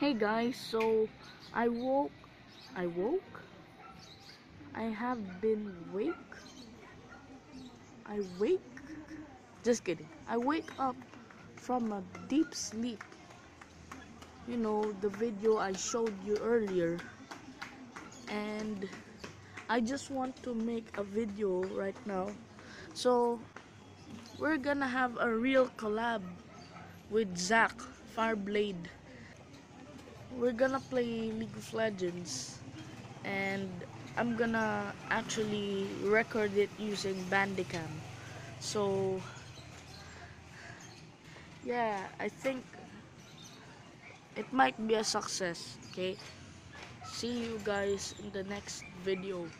Hey guys, so I woke I woke I have been wake just kidding. I wake up from a deep sleep. You know, the video I showed you earlier, and I just want to make a video right now. So we're gonna have a real collab with Zach Fireblade. We're gonna play League of Legends, and I'm gonna actually record it using Bandicam. So yeah, I think it might be a success. Okay, see you guys in the next video.